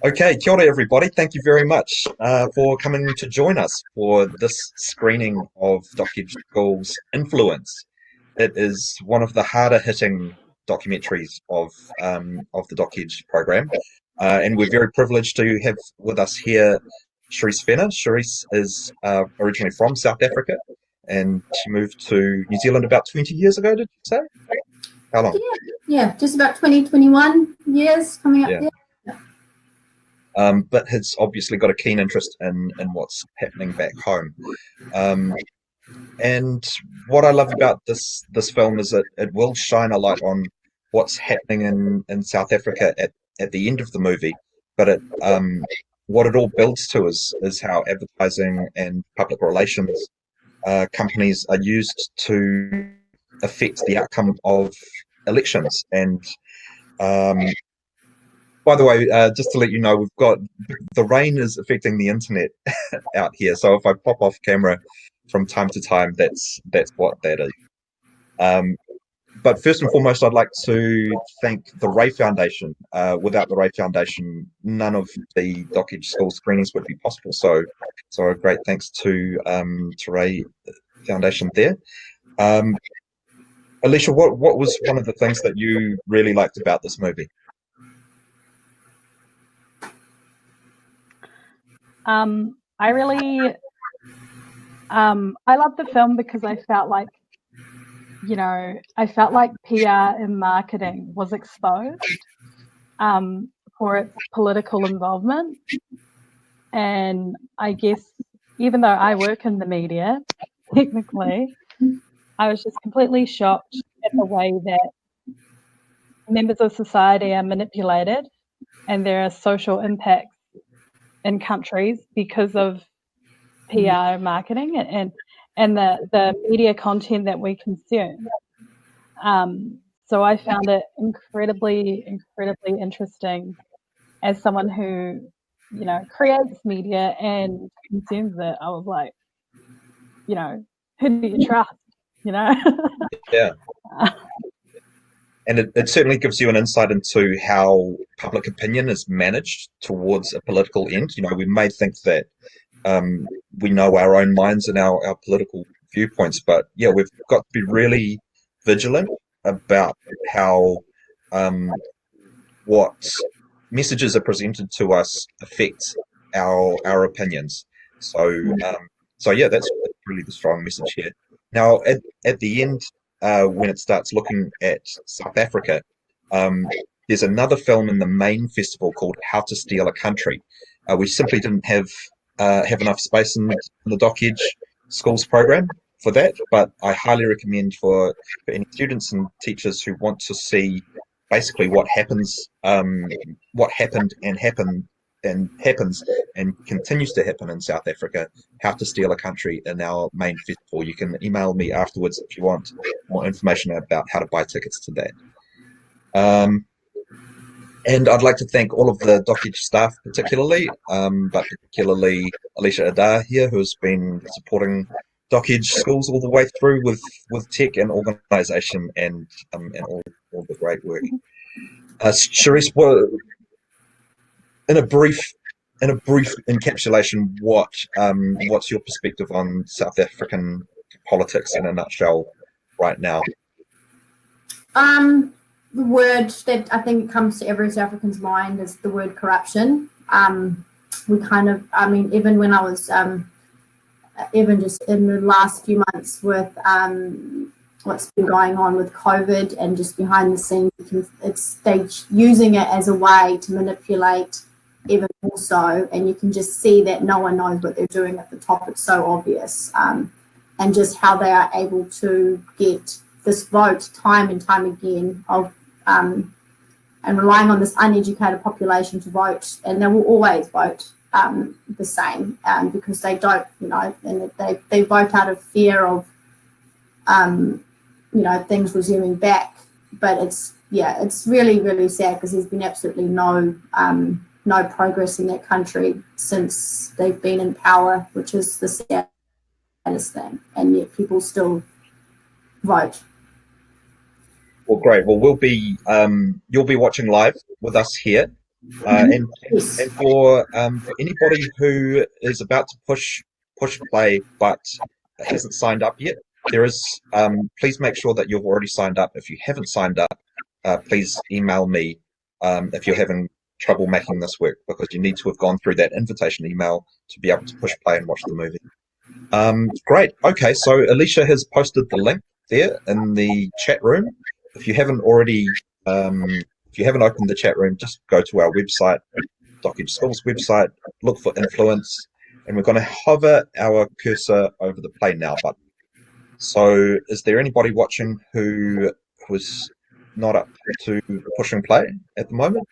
Okay, kia ora everybody. Thank you very much for coming to join us for this screening of Dockage School's Influence. It is one of the harder hitting documentaries of the Dockage program, and we're very privileged to have with us here Charisse Fenner. Charisse is originally from South Africa, and she moved to New Zealand about 20 years ago, did you say? How long? Yeah, yeah, just about 2021 years coming up Yeah. there. But has obviously got a keen interest in what's happening back home. Um, and what I love about this film is that it will shine a light on what's happening in South Africa at the end of the movie. But what it all builds to is how advertising and public relations companies are used to affect the outcome of elections. And um, by the way, just to let you know, we've got the rain is affecting the internet out here. So if I pop off camera from time to time, that's what that is. Um, but first and foremost, I'd like to thank the Ray Foundation. Without the Ray Foundation, none of the Dockage School screenings would be possible. So a great thanks to Ray Foundation there. Um, Alicia, what was one of the things that you really liked about this movie? I really, I love the film because I felt like, I felt like PR and marketing was exposed for its political involvement. And I guess even though I work in the media, technically, I was just completely shocked at the way that members of society are manipulated and there are social impacts in countries because of PR marketing and the media content that we consume. So I found it incredibly interesting as someone who, creates media and consumes it. I was like, who do you trust? Yeah. And it certainly gives you an insight into how public opinion is managed towards a political end. We may think that we know our own minds and our political viewpoints, but yeah, we've got to be really vigilant about how what messages are presented to us affect our opinions. So so yeah, that's really the strong message here. Now at the end, when it starts looking at South Africa, um, there's another film in the main festival called How to Steal a Country. We simply didn't have enough space in the Dockage Schools program for that, but I highly recommend for any students and teachers who want to see basically what happened and happens and continues to happen in South Africa, How to Steal a Country in our main festival. You can email me afterwards if you want more information about how to buy tickets to that. And I'd like to thank all of the Dockage staff particularly, but particularly Alicia Adar here, who's been supporting Dockage Schools all the way through with tech and organisation and all the great work. Charisse, in a brief encapsulation, what's your perspective on South African politics in a nutshell right now? The word that I think comes to every South African's mind is the word corruption. Even when I was, even just in the last few months with what's been going on with COVID and just behind the scenes, they're using it as a way to manipulate even more so, and you can just see that no one knows what they're doing at the top. It's so obvious, and just how they are able to get this vote time and time again of and relying on this uneducated population to vote, and they will always vote the same because they don't, and they vote out of fear of things resuming back. But it's really, really sad because there's been absolutely no progress in that country since they've been in power, which is the saddest thing, and yet people still vote. Well, great. Well, you'll be watching live with us here And Yes. for anybody who is about to push play but hasn't signed up yet, there is please make sure that you've already signed up. If you haven't signed up, please email me if you're having trouble making this work, because you need to have gone through that invitation email to be able to push play and watch the movie. Great. Okay, so Alicia has posted the link there in the chat room. If you haven't already, if you haven't opened the chat room, just go to our website, Doc Edge Schools website, look for influence, and we're going to hover our cursor over the play now button. So is there anybody watching who was not up to pushing play at the moment?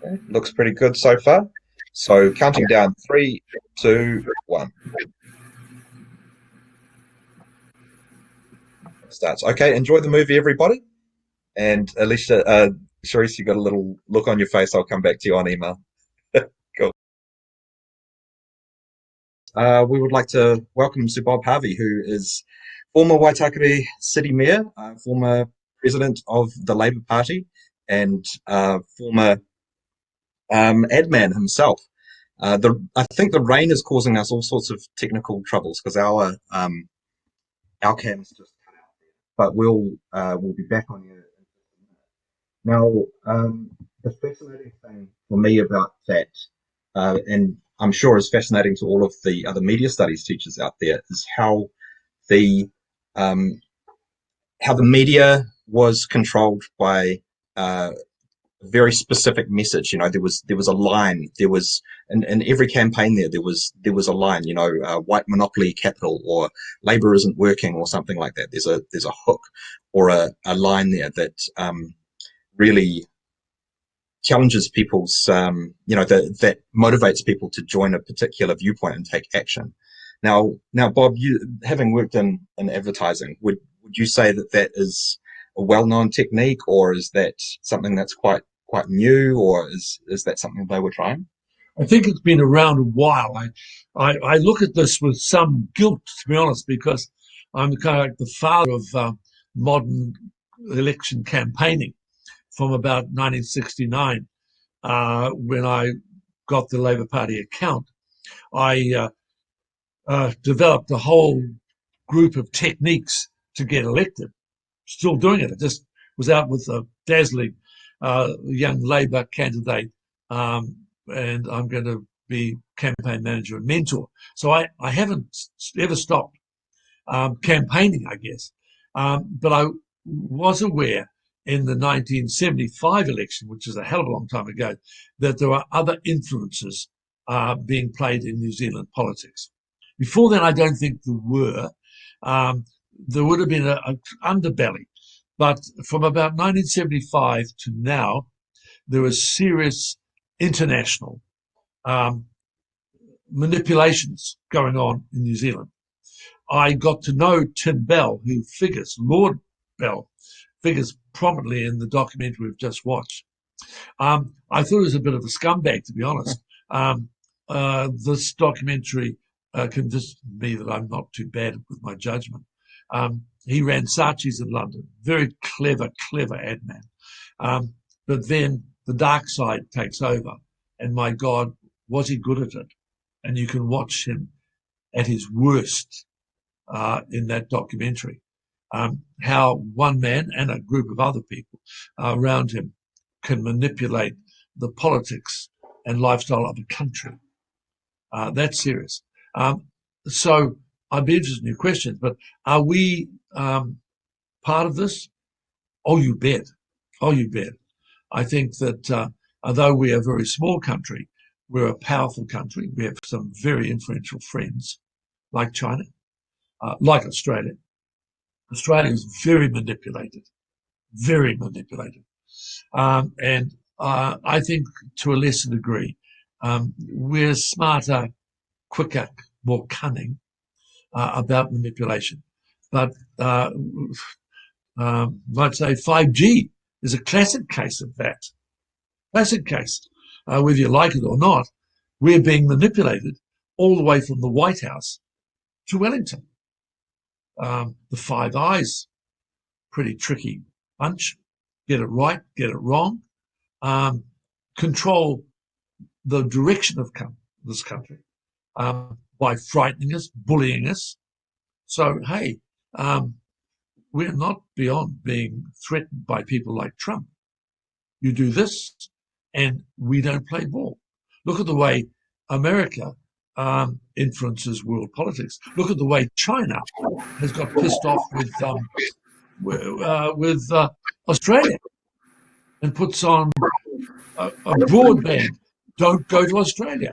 Okay, looks pretty good so far. So counting down 3, 2, 1. Starts. Okay, enjoy the movie, everybody. And Alicia, Charisse, you got a little look on your face. I'll come back to you on email. Cool. We would like to welcome Sir Bob Harvey, who is former Waitakere City Mayor, former president of the Labour Party, and former ad man himself. I think the rain is causing us all sorts of technical troubles because our cam's just cut out there. But we'll be back on you. Now, the fascinating thing for me about that, and I'm sure is fascinating to all of the other media studies teachers out there, is how the media was controlled by a very specific message. You know, there was a line. There was in every campaign there was a line. You know, white monopoly capital, or Labour isn't working, or something like that. There's a hook or a line there that really challenges people's, that motivates people to join a particular viewpoint and take action. Now, Bob, you having worked in advertising, would you say that is a well-known technique, or is that something that's quite new, or is that something they were trying? I think it's been around a while. I look at this with some guilt, to be honest, because I'm kind of like the father of modern election campaigning from about 1969, when I got the Labour Party account. I developed a whole group of techniques to get elected. Still doing it. I just was out with a dazzling young Labour candidate, and I'm going to be campaign manager and mentor. So I haven't ever stopped campaigning, I guess. But I was aware in the 1975 election, which is a hell of a long time ago, that there are other influences being played in New Zealand politics. Before then, I don't think there were. There would have been an underbelly. But from about 1975 to now, there was serious international manipulations going on in New Zealand. I got to know Tim Bell, Lord Bell, figures prominently in the documentary we've just watched. I thought he was a bit of a scumbag, to be honest. This documentary convinced me that I'm not too bad with my judgment. He ran Saatchi's in London, very clever ad man. But then the dark side takes over, and my God, was he good at it? And you can watch him at his worst in that documentary. How one man and a group of other people around him can manipulate the politics and lifestyle of a country. That's serious. So I'd be interested in your questions, but are we part of this? Oh, you bet. I think that although we are a very small country, we're a powerful country. We have some very influential friends, like China, like Australia. Australia is very manipulated. And I think to a lesser degree, we're smarter, quicker, more cunning about manipulation. But I'd say 5G is a classic case of that. Classic case. Whether you like it or not, we're being manipulated all the way from the White House to Wellington. The Five Eyes, pretty tricky bunch. Get it right, get it wrong. control the direction of this country by frightening us, bullying us. So, hey, we're not beyond being threatened by people like Trump. You do this, and we don't play ball. Look at the way America influences world politics. Look at the way China has got pissed off with Australia and puts on a broadband, don't go to Australia,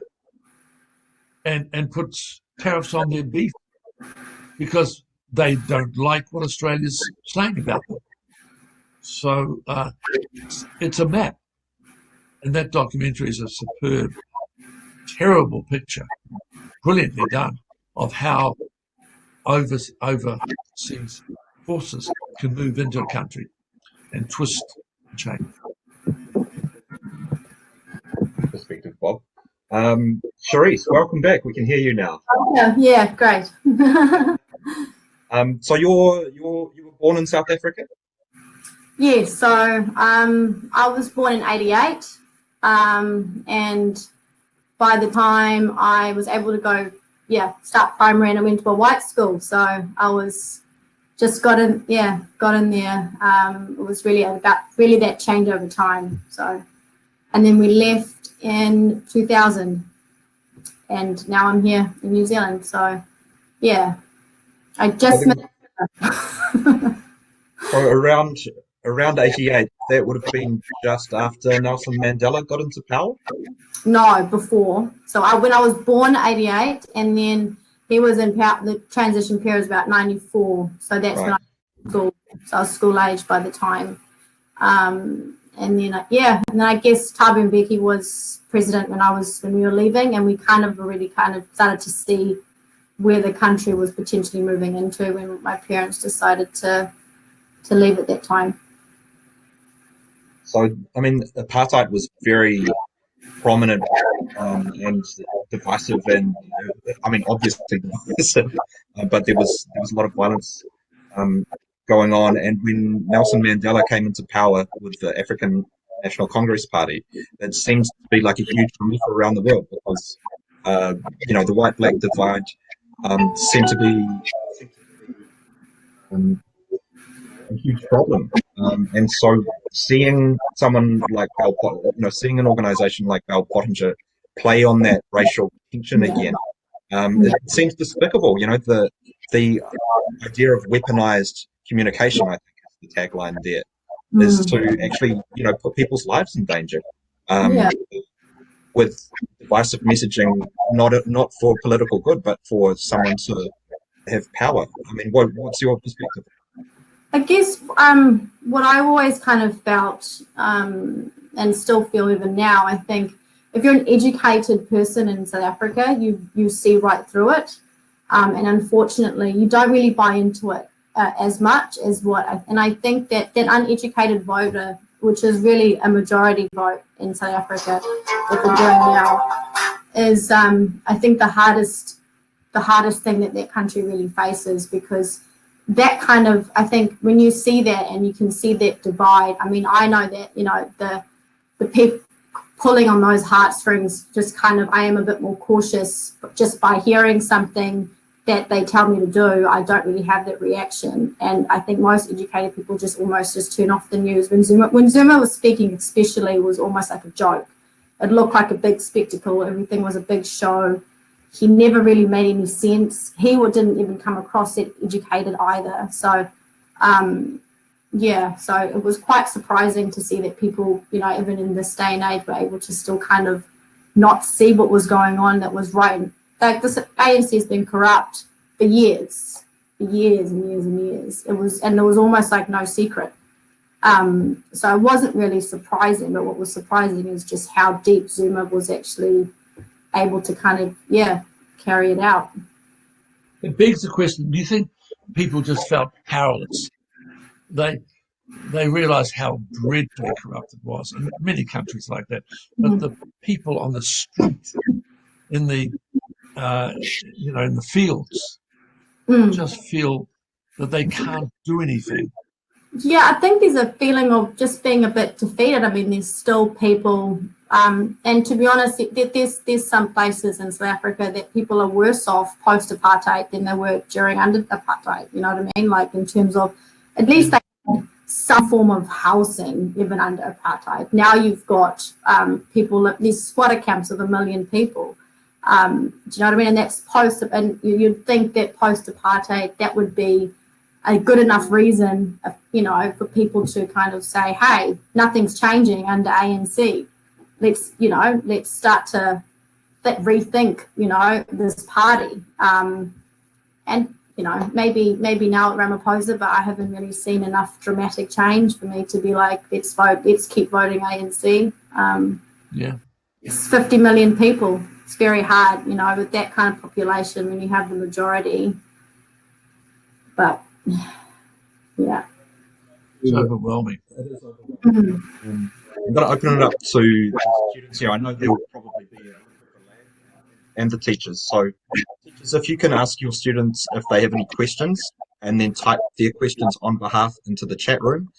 and puts tariffs on their beef because they don't like what Australia's saying about them. So it's a map. And that documentary is a superb, terrible picture, brilliantly done, of how overseas forces can move into a country and twist and change. Perspective, Bob. Charisse, welcome back. We can hear you now. Oh, yeah, great. So you were born in South Africa? Yeah, so I was born in '88, and by the time I was able to go, start primary, and I went to a white school. So I was just got in there. It was really that change over time. So, and then we left in 2000, and now I'm here in New Zealand. So, yeah, I just. So around 88, that would have been just after Nelson Mandela got into power? No, before. So when I was born 88, and then he was in power, the transition period was about 94. So that's Right. when I was school. So I was school age by the time. And then, and then I guess Thabo Mbeki was president when we were leaving, and we already started to see where the country was potentially moving into when my parents decided to leave at that time. So, I mean, apartheid was very prominent and divisive, and obviously divisive, but there was a lot of violence going on. And when Nelson Mandela came into power with the African National Congress Party, it seems to be like a huge relief around the world because the white-black divide seemed to be a huge problem. And so seeing someone like seeing an organization like Bell Pottinger play on that racial tension again, it seems despicable. The idea of weaponized communication, I think, is the tagline there, is to actually, put people's lives in danger with divisive messaging, not for political good, but for someone to have power. I mean, what's your perspective? I guess what I always kind of felt and still feel even now, I think if you're an educated person in South Africa, you see right through it. And unfortunately, you don't really buy into it as much as and I think that uneducated voter, which is really a majority vote in South Africa, what they're doing now, is I think the hardest thing that country really faces, because that kind of, I think when you see that and you can see that divide, I mean, I know that, the people pulling on those heartstrings, just kind of, I am a bit more cautious just by hearing something that they tell me to do. I don't really have that reaction. And I think most educated people just almost turn off the news. When Zuma was speaking, especially, it was almost like a joke. It looked like a big spectacle. Everything was a big show. He never really made any sense. He didn't even come across that educated either. So, so it was quite surprising to see that people, even in this day and age, were able to still kind of not see what was going on that was right. Like, this ANC has been corrupt for years and years and years. It was almost like no secret. So it wasn't really surprising, but what was surprising is just how deep Zuma was actually able to kind of, carry it out. It begs the question, do you think people just felt powerless? They realised how dreadfully corrupt it was, in many countries like that. But the people on the street, in the in the fields, just feel that they can't do anything Yeah, I think there's a feeling of just being a bit defeated. I mean, there's still people, and to be honest, there's some places in South Africa that people are worse off post-apartheid than they were during under apartheid. You know what I mean? Like in terms of at least they had some form of housing even under apartheid. Now you've got people, these squatter camps of 1 million people. Do you know what I mean? And that's post, and you'd think that post-apartheid that would be a good enough reason, you know, for people to kind of say, hey, nothing's changing under ANC. Let's start to rethink, you know, this party. And, you know, maybe now at Ramaphosa, but I haven't really seen enough dramatic change for me to be like, let's keep voting ANC. Yeah. It's 50 million people. It's very hard, you know, with that kind of population when you have the majority. But yeah. It's overwhelming. Mhm. I'm going to open it up to the students here. I know there will probably be a little bit of a lag and the teachers. So, teachers, if you can ask your students if they have any questions and then type their questions on behalf into the chat room,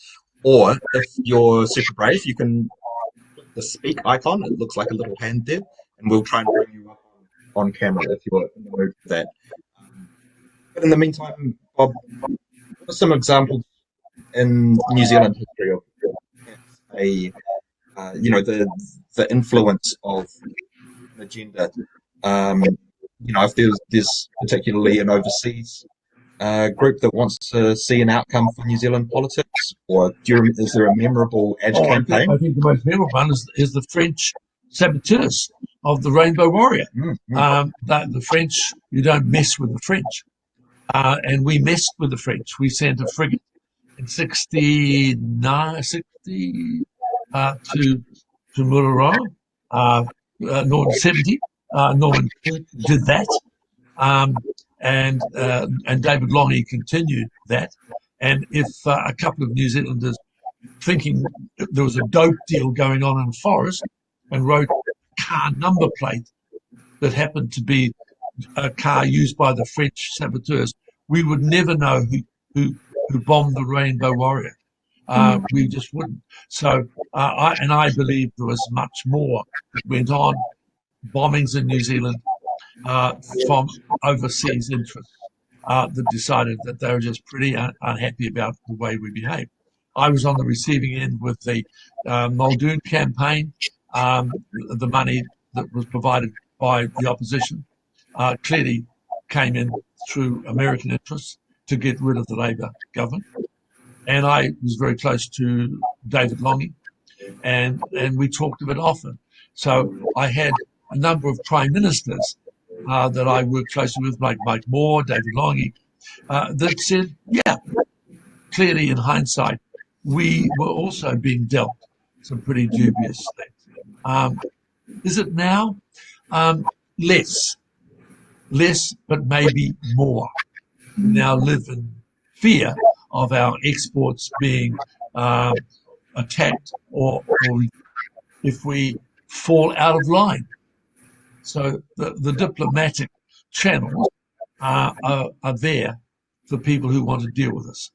or if you're super brave, you can click the speak icon. It looks like a little hand there, and we'll try and bring you up on camera if you're in the mood for that. But in the meantime, Bob, what are some examples in New Zealand history of a the influence of an agenda? You know, if there's particularly an overseas group that wants to see an outcome for New Zealand politics, or is there a memorable campaign? I think the most memorable one is the French saboteurs of the Rainbow Warrior. The French, you don't mess with the French. And we messed with the French. We sent a frigate in 60 to Murara, Northern 70. Norman did that. And David Longy continued that. And if a couple of New Zealanders thinking there was a dope deal going on in the forest and wrote a car number plate that happened to be a car used by the French saboteurs, we would never know who bombed the Rainbow Warrior. We just wouldn't. So I believe there was much more that went on, bombings in New Zealand from overseas interests that decided that they were just pretty unhappy about the way we behaved. I was on the receiving end with the Muldoon campaign. The money that was provided by the opposition clearly came in through American interests to get rid of the Labour government. And I was very close to David Longy, and we talked of it often. So I had a number of prime ministers that I worked closely with, like Mike Moore, David Longy, that said, yeah, clearly in hindsight, we were also being dealt some pretty dubious things. Is it now? Less, but maybe more. We now live in fear of our exports being attacked, or if we fall out of line. So the diplomatic channels are there for people who want to deal with us.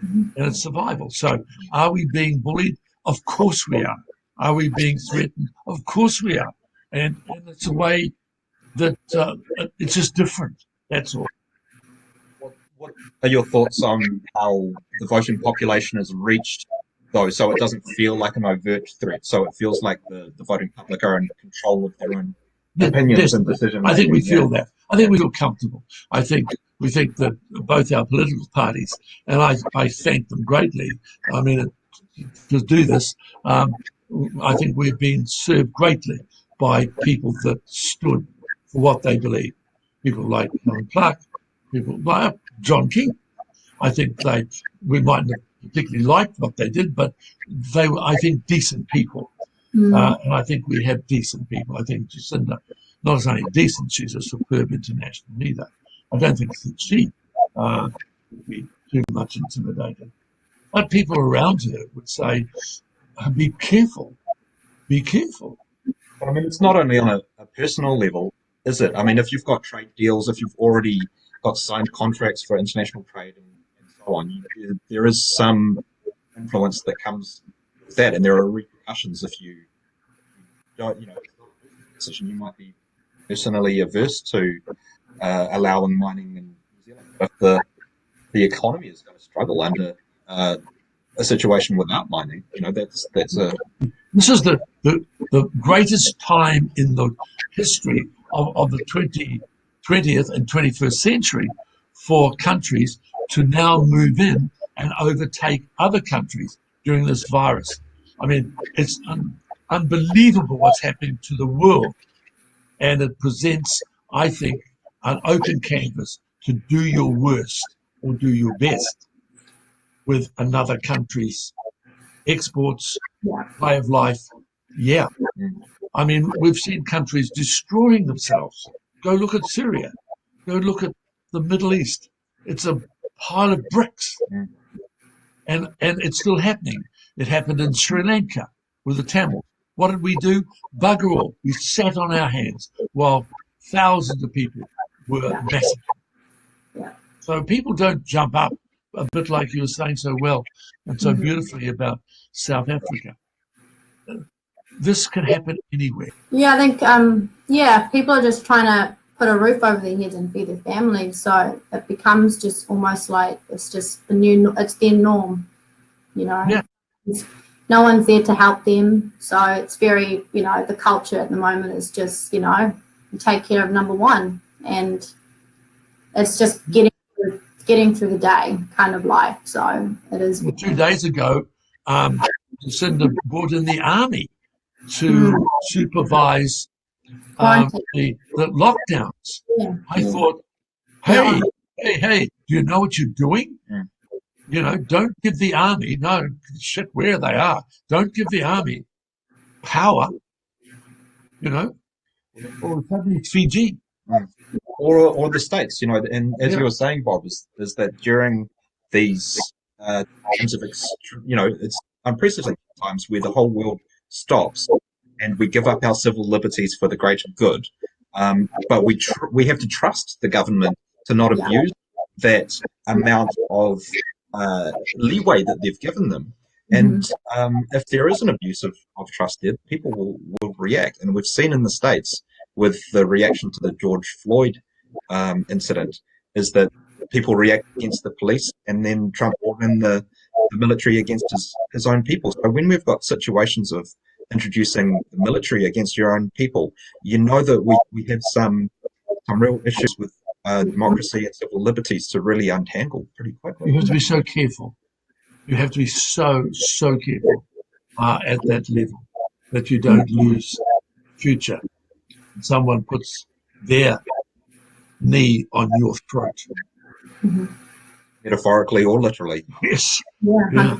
And it's survival. So are we being bullied? Of course we are. Are we being threatened? Of course we are. And it's a way that it's just different. That's all. What are your thoughts on how the voting population has reached those, so it doesn't feel like an overt threat, so it feels like the voting public are in control of their own opinions and decision making? I think we feel that. I think we feel comfortable. We think that both our political parties, and I thank them greatly. I mean, to do this, I think we've been served greatly by people that stood for what they believe. People like Helen Clark, people like John King. I think we mightn't have particularly liked what they did, but they were, I think, decent people. And I think we have decent people. I think Jacinda, not only decent, she's a superb international leader. I don't think that she would be too much intimidated. But people around her would say, be careful, be careful. But I mean, it's not only on a personal level, is it? I mean, if you've got trade deals, if you've already got signed contracts for international trade and so on, there is some influence that comes with that, and there are repercussions if you don't, decision you might be personally averse to allowing mining in New Zealand. If the economy is going to struggle under a situation without mining, that's a This is the greatest time in the history of the 20th and 21st century for countries to now move in and overtake other countries during this virus. I mean, it's unbelievable what's happening to the world. And it presents, I think, an open canvas to do your worst or do your best with another country's exports, way of life. Yeah. I mean, we've seen countries destroying themselves. Go look at Syria. Go look at the Middle East. It's a pile of bricks. And it's still happening. It happened in Sri Lanka with the Tamils. What did we do? Bugger all. We sat on our hands while thousands of people were massacred. Yeah. So people don't jump up, a bit like you were saying so well and so beautifully about South Africa. This can happen anywhere. Yeah, I think people are just trying to put a roof over their heads and feed their families. So it becomes just almost like it's just it's their norm, Yeah. No one's there to help them. So it's very, the culture at the moment is just, you take care of number one, and it's just getting through the day kind of life. So it is. Well, 2 days ago, Jacinda brought in the army to supervise the lockdowns. Yeah. I thought, hey, do you know what you're doing? Don't give the army, where they are. Don't give the army power, or suddenly it's Fiji. or the states, and as you were saying, Bob, is that during these times of it's unprecedented times where the whole world stops and we give up our civil liberties for the greater good, but we have to trust the government to not abuse that amount of leeway that they've given them. And if there is an abuse of trust there, people will react. And we've seen in the States with the reaction to the George Floyd incident is that people react against the police, and then Trump brought in the military against his own people. So when we've got situations of introducing the military against your own people, that we have some real issues with democracy and civil liberties to really untangle pretty quickly. You have to be so careful. You have to be so careful at that level that you don't lose future. Someone puts their knee on your throat. Metaphorically or literally. Yes. Yeah.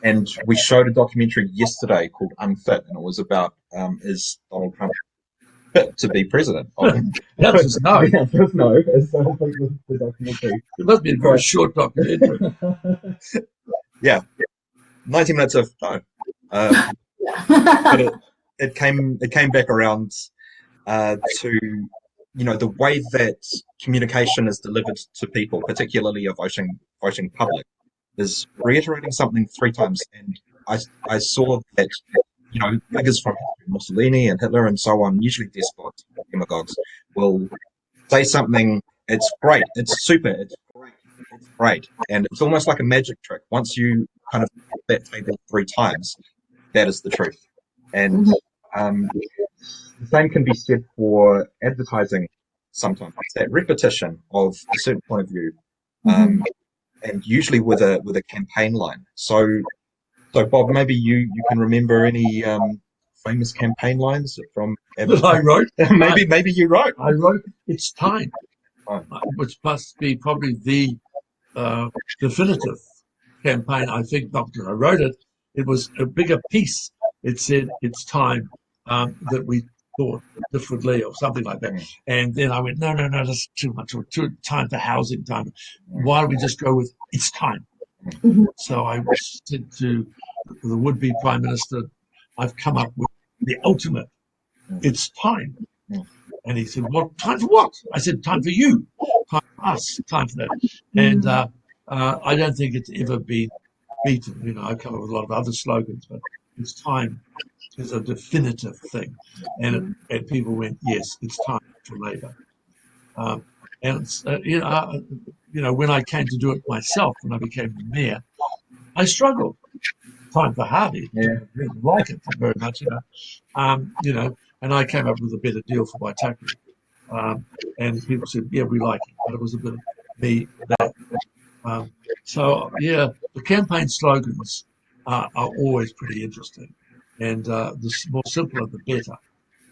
And we showed a documentary yesterday called Unfit, and it was about is Donald Trump fit to be president? That was no. Yeah, just no. It's the documentary. It must be a very short documentary. Yeah, 90 minutes of no. But it came back around to the way that communication is delivered to people, particularly a voting public, is reiterating something 3 times. And I saw that figures from Mussolini and Hitler and so on, usually despots, demagogues, will say something. It's great. It's super. It's great. It's great. And it's almost like a magic trick. Once you kind of hit that table 3 times, that is the truth. And the same can be said for advertising sometimes. It's that repetition of a certain point of view, and usually with a campaign line. So Bob, maybe you can remember any famous campaign lines from That I wrote. maybe you wrote. I wrote "It's Time," Oh. which must be probably the definitive campaign. I think not because I wrote it. It was a bigger piece. It said, "It's time that we thought differently," or something like that. And then I went, no, that's too much. Or too time for housing time. Why don't we just go with "It's time"? So I said to the would-be Prime Minister, I've come up with the ultimate. It's time. And he said, "What time for what?" I said, "Time for you, time for us, time for that." And I don't think it's ever been beaten. You know, I've come up with a lot of other slogans, but it's time is a definitive thing. And people went, yes, it's time for Labour. And it's, when I came to do it myself, when I became the mayor, I struggled. Time for Harvey. Yeah. I didn't like it very much, and I came up with a better deal for Waitakere. And people said, yeah, we like it, but it was a bit of me, that. The campaign slogans are always pretty interesting, and the more simpler, the better.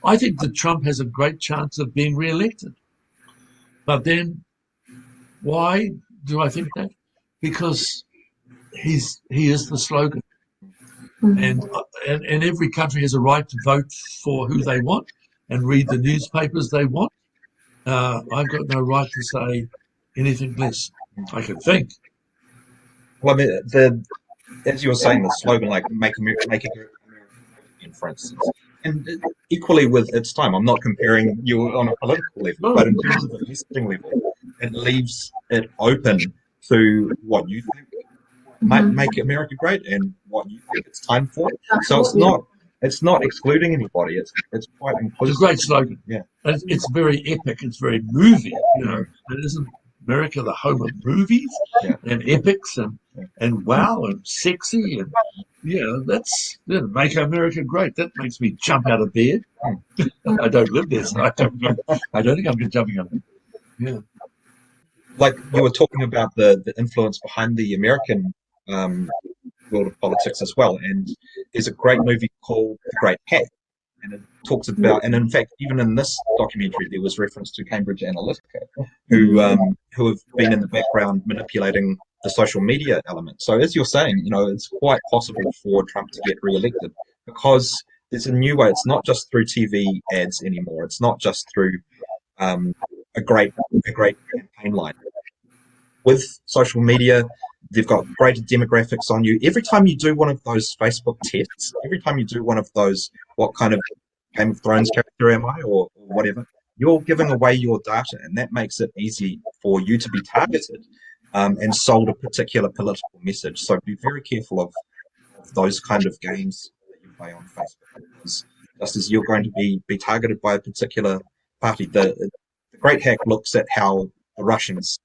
I think that Trump has a great chance of being re-elected. But then, why do I think that? Because he is the slogan. And every country has a right to vote for who they want and read the newspapers they want. I've got no right to say anything less. I can think. Well, I mean, as you were saying, the slogan like "Make America Great Again," for instance, and equally with its time. I'm not comparing you on a political level, but in terms of the messaging level, it leaves it open to what you think might make America great and what you think it's time for. So it's not excluding anybody. It's quite inclusive. It's a great slogan. Yeah, it's very epic. It's very movie. And isn't America the home of movies and epics and wow and sexy and that's make America great. That makes me jump out of bed. I don't live there, so I don't think I'm jumping out of bed. Yeah. Like you were talking about the influence behind the American world of politics as well, and there's a great movie called The Great Hack, and it talks about, and in fact, even in this documentary, there was reference to Cambridge Analytica, who have been in the background manipulating the social media element. So as you're saying, it's quite possible for Trump to get re-elected because there's a new way. It's not just through TV ads anymore. It's not just through a great campaign line. With social media, they've got greater demographics on you. Every time you do one of those Facebook tests, every time you do one of those, what kind of Game of Thrones character am I, or whatever, you're giving away your data, and that makes it easy for you to be targeted and sold a particular political message. So be very careful of those kind of games that you play on Facebook, because just as you're going to be targeted by a particular party, the Great Hack looks at how the Russians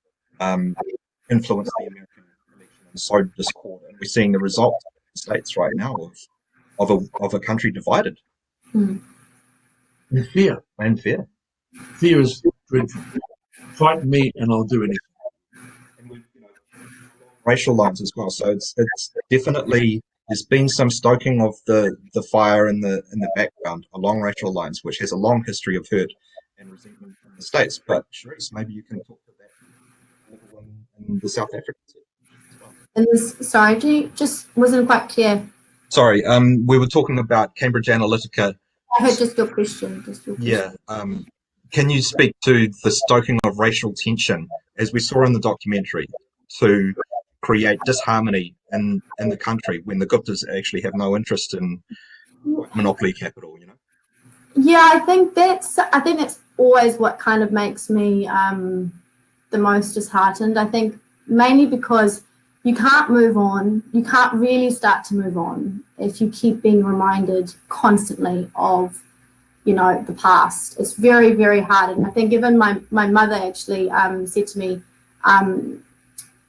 influenced the American election and sowed discord, and we're seeing the result in the States right now of a country divided. And fear. Fear is dreadful. Frighten me and I'll do anything. And with racial lines as well. So it's definitely, there's been some stoking of the fire in the background along racial lines, which has a long history of hurt and resentment in the States. But Charisse, maybe you can talk to that in the South African as well. And sorry, just wasn't quite clear. Sorry, we were talking about Cambridge Analytica. I heard just your question. Yeah. Can you speak to the stoking of racial tension, as we saw in the documentary, to create disharmony in the country when the Guptas actually have no interest in monopoly capital, Yeah, I think that's always what kind of makes me the most disheartened. I think mainly because you can't move on. You can't really start to move on if you keep being reminded constantly of, the past. It's very, very hard. And I think even my mother actually said to me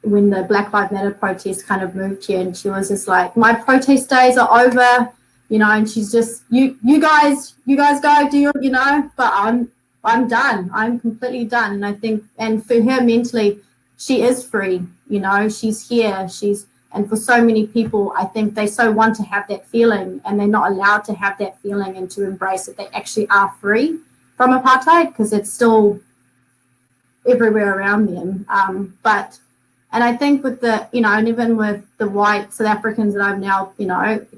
when the Black Lives Matter protest kind of moved here, and she was just like, my protest days are over, and she's just, you guys go do your, but I'm done. I'm completely done. And I think, and for her mentally, she is free, she's here, and for so many people, I think they so want to have that feeling, and they're not allowed to have that feeling and to embrace that they actually are free from apartheid, because it's still everywhere around them. And I think with the, and even with the white South Africans that I've now,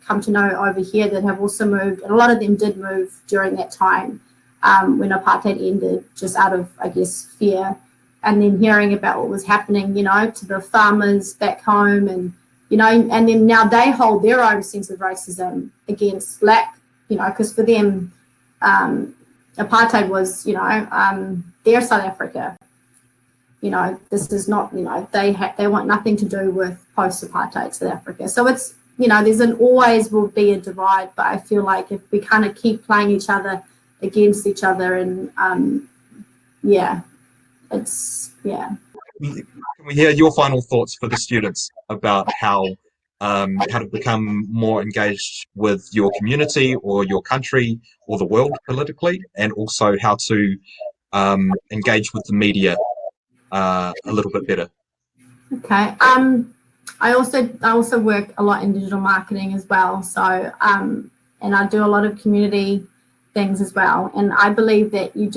come to know over here that have also moved, and a lot of them did move during that time when apartheid ended, just out of, I guess, fear. And then hearing about what was happening, to the farmers back home, and, and then now they hold their own sense of racism against Black, because for them, apartheid was, their South Africa. you know, this is not, you know, they want nothing to do with post-apartheid South Africa. So it's, you know, always will be a divide, but I feel like if we kind of keep playing each other against each other, and yeah, it's, yeah. Can we hear your final thoughts for the students about how to become more engaged with your community or your country or the world politically, and also how to engage with the media a little bit better? Okay. I also work a lot in digital marketing as well. So and I do a lot of community things as well. And I believe that you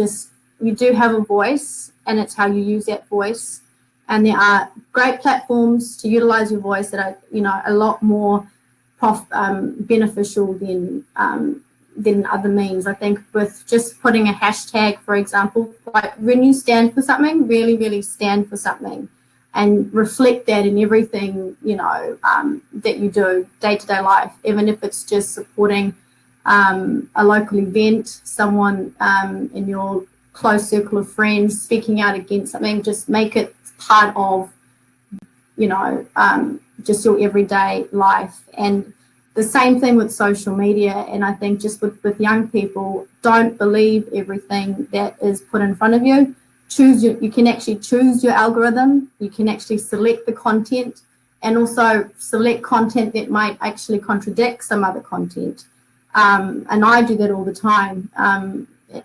do have a voice, and it's how you use that voice. And there are great platforms to utilize your voice that are, you know, a lot more beneficial than other means. I think with just putting a hashtag, for example, like when you stand for something, really, really stand for something, and reflect that in everything, you know, that you do day-to-day life, even if it's just supporting a local event, someone in your close circle of friends speaking out against something. Just make it part of, you know, just your everyday life. And the same thing with social media. And I think just with young people, don't believe everything that is put in front of you. You can actually choose your algorithm. You can actually select the content, and also select content that might actually contradict some other content. And I do that all the time,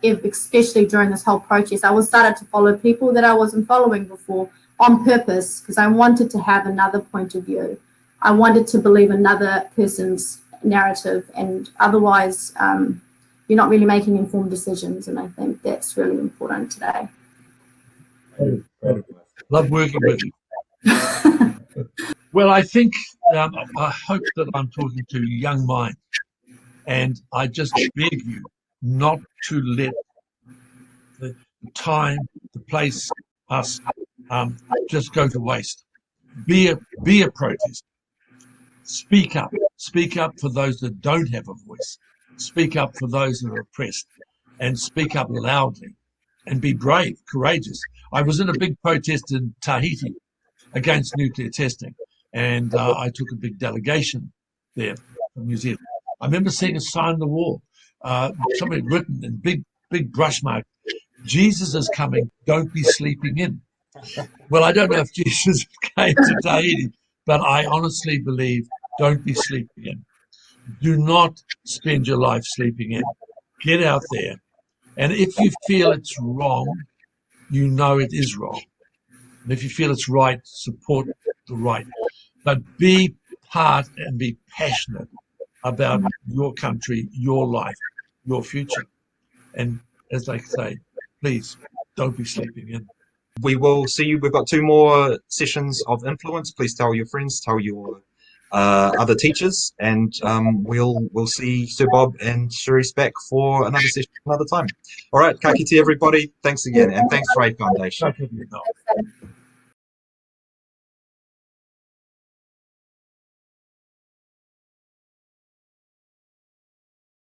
especially during this whole protest. I started to follow people that I wasn't following before on purpose, because I wanted to have another point of view. I wanted to believe another person's narrative, and otherwise you're not really making informed decisions. And I think that's really important today. Love working with you. Well, I think, I hope that I'm talking to young minds, and I just beg you not to let the time, the place, us just go to waste. Be a protest. Speak up for those that don't have a voice. Speak up for those that are oppressed, and speak up loudly, and be brave, courageous. I was in a big protest in Tahiti against nuclear testing, and I took a big delegation there from New Zealand. I remember seeing a sign on the wall, somebody had written in big brush mark, "Jesus is coming, don't be sleeping in." Well, I don't know if Jesus came to Tahiti, but I honestly believe, don't be sleeping in. Do not spend your life sleeping in. Get out there. And if you feel it's wrong, you know it is wrong. And if you feel it's right, support the right. But be part and be passionate about your country, your life, your future. And as they say, please don't be sleeping in. We will see you. We've got 2 more sessions of influence. Please tell your friends, tell your other teachers, and we'll see Sir Bob and Cherise back for another session another time. All right, ka kite everybody. Thanks again, and thanks Ray Foundation.